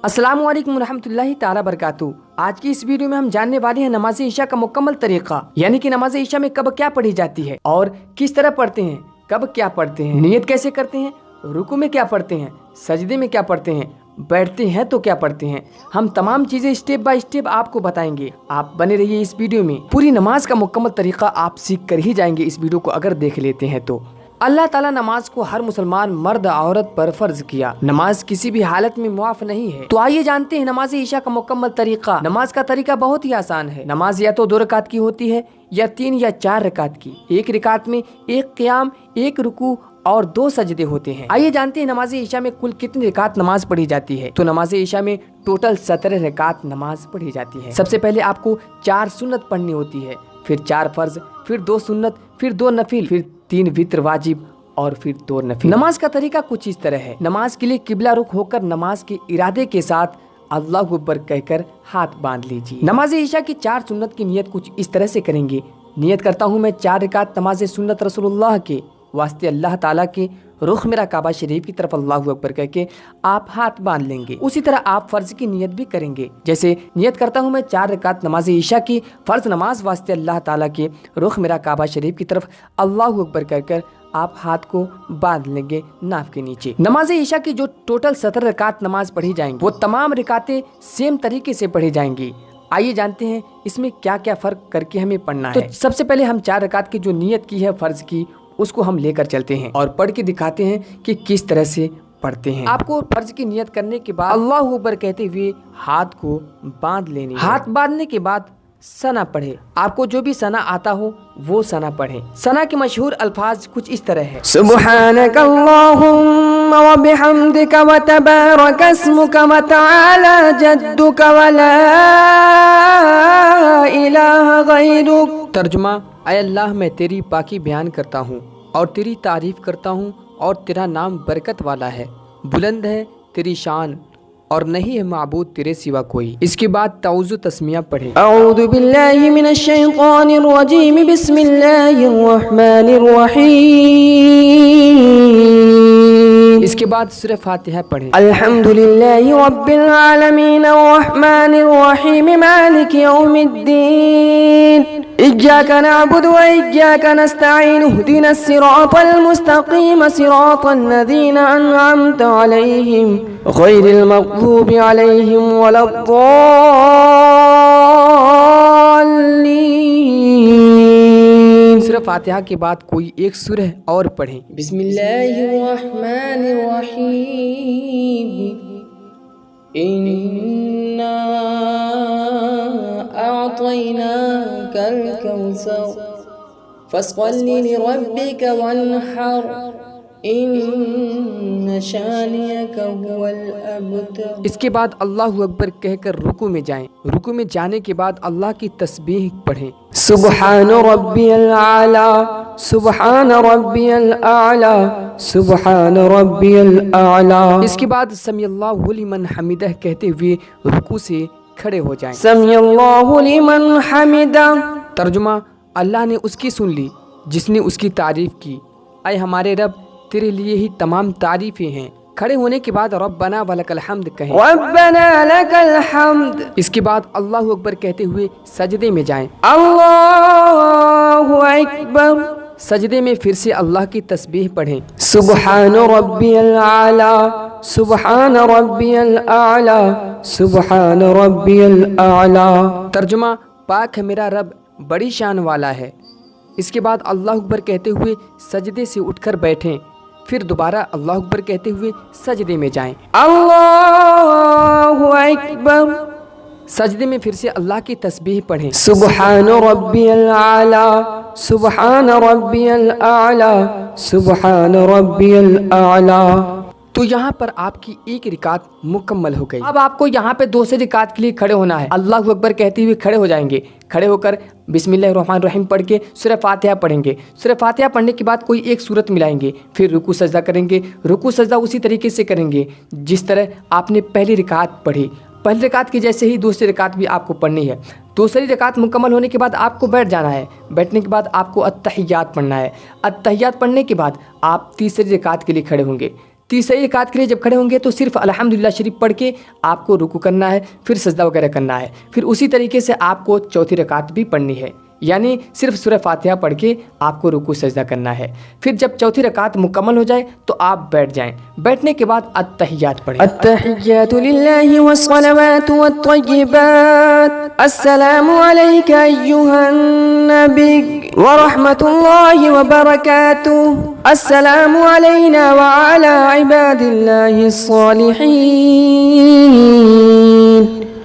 अस्सलामु अलैकुम रहमतुल्लाहि ताला बरकातहू। आज की इस वीडियो में हम जानने वाले हैं नमाज ईशा का मुकम्मल तरीका, यानी कि नमाज ईशा में कब क्या पढ़ी जाती है और किस तरह पढ़ते हैं, कब क्या पढ़ते हैं, नियत कैसे करते हैं, रुकू में क्या पढ़ते हैं, सजदे में क्या पढ़ते हैं, बैठते हैं तो क्या पढ़ते हैं। हम तमाम चीजें स्टेप बाय स्टेप आपको बताएंगे। आप बने रहिए इस वीडियो में। पूरी नमाज का मुकम्मल तरीका आप सीख कर ही जाएंगे इस वीडियो को अगर देख लेते हैं तो। अल्लाह ताला नमाज को हर मुसलमान मर्द औरत पर फर्ज किया। नमाज किसी भी हालत में मुआफ नहीं है। तो आइए जानते हैं नमाज ईशा का मुकम्मल तरीका। नमाज का तरीका बहुत ही आसान है। नमाज या तो 2 रकात की होती है या 3 या 4 रकात की। एक रकात में 1 क़ियाम, 1 रुकू और 2 सजदे होते हैं। आइए जानते हैं नमाज ईशा में कुल कितनी रकात नमाज पढ़ी जाती है। तो नमाज ईशा में टोटल 17 रकात नमाज पढ़ी जाती है। सबसे पहले आपको 4 सुन्नत पढ़नी होती है, फिर 4 फर्ज, फिर 2 सुन्नत, फिर 2 नफिल, फिर 3 वित्र वाजिब और फिर 2 नफिल। नमाज का तरीका कुछ इस तरह है। नमाज के लिए किबला रुख होकर नमाज के इरादे के साथ अल्लाहु अकबर कहकर हाथ बांध लीजिए। नमाज ईशा की 4 सुन्नत की नियत कुछ इस तरह से करेंगे। नियत करता हूँ मैं 4 रकात नमाज सुन्नत रसूलुल्लाह के वास्ते अल्लाह ताला के रुख मेरा काबा शरीफ की तरफ अल्लाहु अकबर कह के आप हाथ बांध लेंगे। उसी तरह आप फर्ज की नियत भी करेंगे। जैसे नियत करता हूँ मैं 4 रकात नमाज ईशा की फर्ज नमाज वास्ते अल्लाह ताला के रुख मेरा काबा शरीफ की तरफ अल्लाहु अकबर कहकर आप हाथ को बांध लेंगे नाफ के नीचे। नमाज ईशा की जो टोटल 17 रकात नमाज पढ़ी जाएंगी वो तमाम रकातें सेम तरीके से पढ़ी जाएंगी। आइए जानते हैं इसमें क्या क्या फर्क करके हमें पढ़ना है। तो सबसे पहले हम 4 रकात की जो नियत की है फर्ज की उसको हम लेकर चलते हैं और पढ़ के दिखाते हैं कि किस तरह से पढ़ते हैं। आपको फर्ज की नियत करने के बाद अल्लाहु अकबर कहते हुए हाथ को बांध लेनी है। हाथ बांधने के बाद सना पढ़े। आपको जो भी सना आता हो वो सना पढ़े। सना के मशहूर अल्फाज कुछ इस तरह है। सुब्हानक अल्लाहुम्मा व बिहम्दिक व तबारक अस्मुक व तआला जद्दुक व ला इलाहा गैरुक। तर्जुमा, ऐ अल्लाह मैं तेरी पाकी बयान करता हूँ और तेरी तारीफ करता हूँ और तेरा नाम बरकत वाला है, बुलंद है तेरी शान और नहीं है माबूद तेरे सिवा कोई। इसके बाद तौज़ु तस्मिया पढ़े। अऊज़ु बिल्लाहि मिनश शैतानिर रजीम बिस्मिल्लाहिर रहमानिर रहीम। इसके बाद सूरह फातिहा पढ़े। अल्हम्दुलिल्लाहि रब्बिल आलमीन अर्रहमानिर रहीम मालिकि यौमिद्दीन इय्याका नअबुदु व इय्याका नस्तईन इहदिनस सिरातल मुस्तकीम सिरातल लज़ीना अनअमता अलैहिम गैरिल मग़ज़ूबि अलैहिम वलद्दाल्लीन। सूरह फातिहा के बाद कोई एक सूरह और पढ़े। बिस्मिल्लाहिर्रहमानिर्रहीम इन्ना अअतैनाकल कौसर फस्सल्लि लिरब्बिक वन्हर इन्न शानियका हुवल अबतर। इसके बाद अल्लाहु अकबर कहकर रुकू में जाएं। रुकू में जाने के बाद अल्लाह की तस्बीह पढ़ें। सुब्हान रब्बियल आला सुब्हान रब्बियल आला सुब्हान रब्बियल आला। इसके बाद समीअल्लाहु लिमन हमिदह कहते हुए रुकू से खड़े हो जाएं। समीअल्लाहु लिमन हमिदा। तर्जुमा, अल्लाह ने उसकी सुन ली जिसने उसकी तारीफ की। ऐ हमारे रब तेरे लिए ही तमाम तारीफें हैं। खड़े होने के बाद रब्बना वलकल हम्द कहें। रब्बना लकल हम्द। इसके बाद अल्लाहु अकबर कहते हुए सजदे में जाएं। अल्लाहु अकबर। सजदे में फिर से अल्लाह की तस्बीह पढ़ें। सुब्हान रब्बियल आला सुब्हान रब्बियल आला सुब्हान रब्बियल आला। तर्जुमा, पाक है मेरा रब बड़ी शान वाला है। इसके बाद अल्लाह अकबर कहते हुए सजदे से उठकर बैठें। फिर दोबारा अल्लाह अकबर कहते हुए सजदे में जाएं। अल्लाहु अकबर। सजदे में फिर से अल्लाह की तस्बीह पढ़ें। सुब्हान रब्बियल आला सुब्हान रब्बियल आला सुब्हान रब्बियल आला। तो यहाँ पर आपकी एक रिकात मुकम्मल हो गई। अब आपको यहाँ पे दूसरी रिकात के लिए खड़े होना है। अल्लाहु अकबर कहते हुए खड़े हो जाएंगे। खड़े होकर बिस्मिल्लाहिर्रहमानिर्रहीम पढ़ के सूरह फातिहा पढ़ेंगे। सूरह फातिहा पढ़ने के बाद कोई एक सूरत मिलाएंगे। फिर रुकू सजदा करेंगे। रुकू सजदा उसी तरीके से करेंगे जिस तरह आपने पहली रिकात पढ़ी। पहली रकात की जैसे ही दूसरी रकात भी आपको पढ़नी है। दूसरी रकात मुकम्मल होने के बाद आपको बैठ जाना है। बैठने के बाद आपको अत्तहियात पढ़ना है। अत्तहियात पढ़ने के बाद आप तीसरी रकात के लिए खड़े होंगे। तीसरी रकात के लिए जब खड़े होंगे तो सिर्फ अल्हम्दुलिल्लाह शरीफ पढ़ के आपको रुकू करना है, फिर सजदा वगैरह करना है। फिर उसी तरीके से आपको चौथी रकात भी पढ़नी है, यानी सिर्फ सूरह फातिहा पढ़ के आपको रुकू सजदा करना है। फिर जब चौथी रकात मुकम्मल हो जाए तो आप बैठ जाएं। बैठने के बाद अत्तहियात पढ़ें। अत्तहियातु लिल्लाहि वस्सलावातु वत्तय्यिबात अस्सलामु अलैका अय्युहन नबी व रहमतुल्लाहि व बरकातुहू अस्सलामु अलैना व अला इबादिल्लाहिस सालिहीन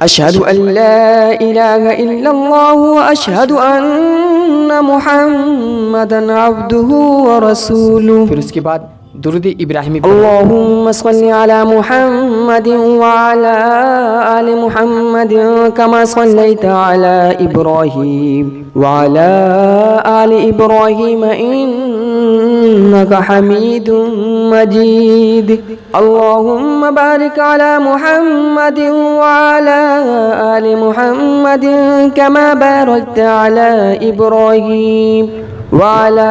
अशहदु अल्ला इलाहा इल्लल्लाहु व अशहदु अन्ना मुहम्मदन अब्दुहु व रसूलुहु। फिर उसके बाद दुरूद इब्राहिमी अल्लाहुम्मा सल्लि अला मुहम्मदिन व अला आलि मुहम्मदिन कमा सल्लैता अला इब्राहीम व अला आलि इब्राहीम इन्नका हमीदुम मजीद। अल्लाहुम्मा बारिक अला मुहम्मदिन व अला आलि मुहम्मदिन कमा बारकता अला इब्राहीम व अला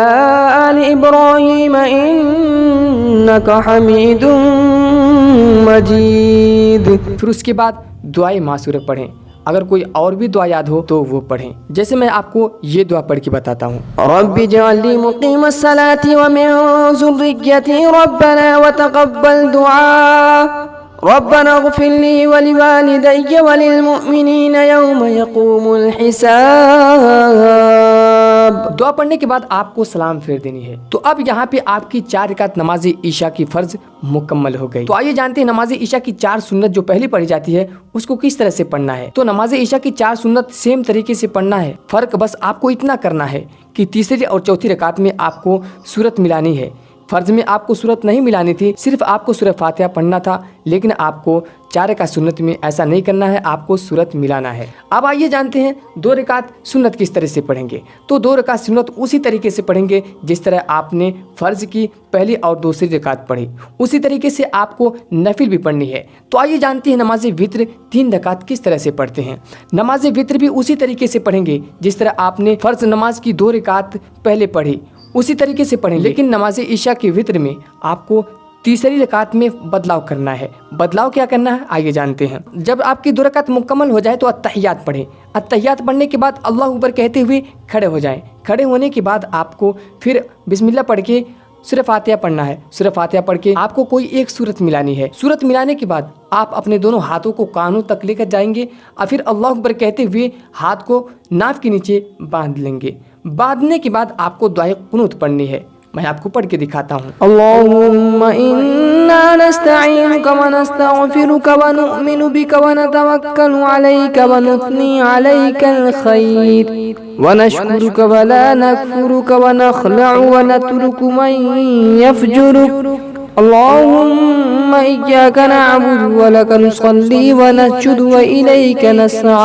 आलि इब्राहीम इन्नका हमीदुम मजीद। फिर उसके बाद दुआए मासूरा पढ़ें। अगर कोई और भी दुआ याद हो तो वो पढ़ें। जैसे मैं आपको ये दुआ पढ़ के बताता हूँ। रब्बि जअलनी मुक़ीमस्सलाति व मिन ज़ुर्रिय्यति रब्बना व तक़ब्बल दुआ रब्बना इग़फ़िरली व लिवालिदैय व लिलमुअ्मिनीना यौम यक़ूमुल हिसाब। दुआ पढ़ने के बाद आपको सलाम फेर देनी है। तो अब यहाँ पे आपकी 4 रकात नमाज ईशा की फर्ज मुकम्मल हो गई। तो आइए जानते हैं नमाज ईशा की 4 सुन्नत जो पहले पढ़ी जाती है उसको किस तरह से पढ़ना है। तो नमाज ईशा की 4 सुन्नत सेम तरीके से पढ़ना है। फर्क बस आपको इतना करना है कि तीसरी और चौथी रकात में आपको सूरत मिलानी है। फर्ज में आपको सूरत नहीं मिलानी थी, सिर्फ आपको सूरह फातिहा पढ़ना था, लेकिन आपको 4 रकात सुन्नत में ऐसा नहीं करना है, आपको सूरत मिलाना है। अब आइए जानते हैं 2 रकात सुन्नत किस तरह से पढ़ेंगे। तो 2 रकात सुन्नत उसी तरीके से पढ़ेंगे जिस तरह आपने फर्ज की पहली और दूसरी रकात पढ़ी, उसी तरीके से आपको नफिल भी पढ़नी है। तो आइए जानते हैं नमाज वित्र 3 रकात किस तरह से पढ़ते हैं। नमाज वित्र भी उसी तरीके से पढ़ेंगे जिस तरह आपने फर्ज नमाज की 2 रकात पहले पढ़ी, उसी तरीके से पढ़ें। लेकिन नमाज ईशा के वित्र में आपको तीसरी रकात में बदलाव करना है। बदलाव क्या करना है आइए जानते हैं। जब आपकी 2 रकात मुकम्मल हो जाए तो अत्तहियात पढ़ें। अत्तहियात पढ़ने के बाद अल्लाह अकबर कहते हुए खड़े हो जाएं। खड़े होने के बाद आपको फिर बिस्मिल्लाह पढ़ के सूरह फातिहा पढ़ना है। सूरह फातिहा पढ़ के आपको कोई एक सूरत मिलानी है। सूरत मिलाने के बाद आप अपने दोनों हाथों को कानों तक लेकर जाएंगे और फिर अल्लाह अकबर कहते हुए हाथ को नाफ के नीचे बांध लेंगे। बांधने के बाद आपको दुआ कुनूत पढ़नी है। मैं आपको पढ़ के दिखाता हूँ। अल्लाहुम्मा इन्ना नस्तईनुका व नस्तगफिरुका व नुअमिनु बिका व नतवक्कलु अलैका व नुथनी अलैकल खैर व नशकुरुका व ला नकफुरुका व नखलअु व नतरुकु मन यफजुरुक। अल्लाहुम्मा इय्याका नअबुदु व लका नुसल्ली व नस्जुदु व इलैका नसआ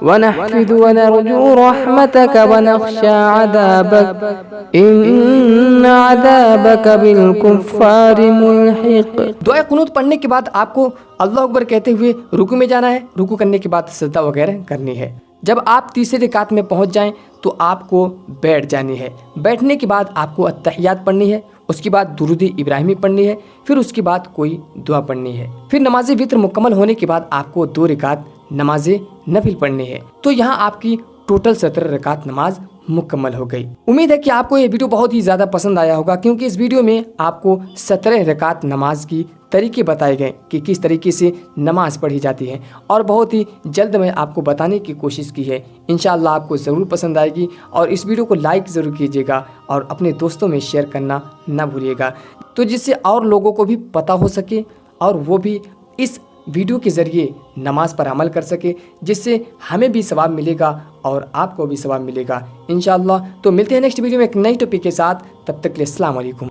वनहफिदु वनरजू रहमतक वनख्शा अज़ाबक इन्न अज़ाबक बिलकुफ़्फ़ारि मुल्हिक़। दुआ कुनूत पढ़ने के बाद आपको अल्लाह अकबर कहते हुए रुकू में जाना है। रुकू करने के बाद सजदा वगैरह करनी है। जब आप तीसरी रकात में पहुंच जाएं तो आपको बैठ जानी है। बैठने के बाद आपको अत्तहियात पढ़नी है, उसके बाद दुरूद इब्राहिमी पढ़नी है, फिर उसके बाद कोई दुआ पढ़नी है। फिर नमाज वित्र मुकम्मल होने के बाद आपको 2 रकात नमाज नफिल पढ़नी है। तो यहाँ आपकी टोटल 17 रकात नमाज मुकम्मल हो गई। उम्मीद है कि आपको ये वीडियो बहुत ही ज़्यादा पसंद आया होगा, क्योंकि इस वीडियो में आपको 17 रकात नमाज की तरीके बताए गए कि किस तरीके से नमाज पढ़ी जाती है, और बहुत ही जल्द मैं आपको बताने की कोशिश की है। इंशाअल्लाह आपको ज़रूर पसंद आएगी, और इस वीडियो को लाइक ज़रूर कीजिएगा और अपने दोस्तों में शेयर करना ना भूलिएगा, तो जिससे और लोगों को भी पता हो सके और वो भी इस वीडियो के ज़रिए नमाज पर अमल कर सके, जिससे हमें भी सवाब मिलेगा और आपको भी सवाब मिलेगा इंशाअल्लाह। तो मिलते हैं नेक्स्ट वीडियो में एक नई टॉपिक के साथ। तब तक के लिए अस्सलाम वालेकुम।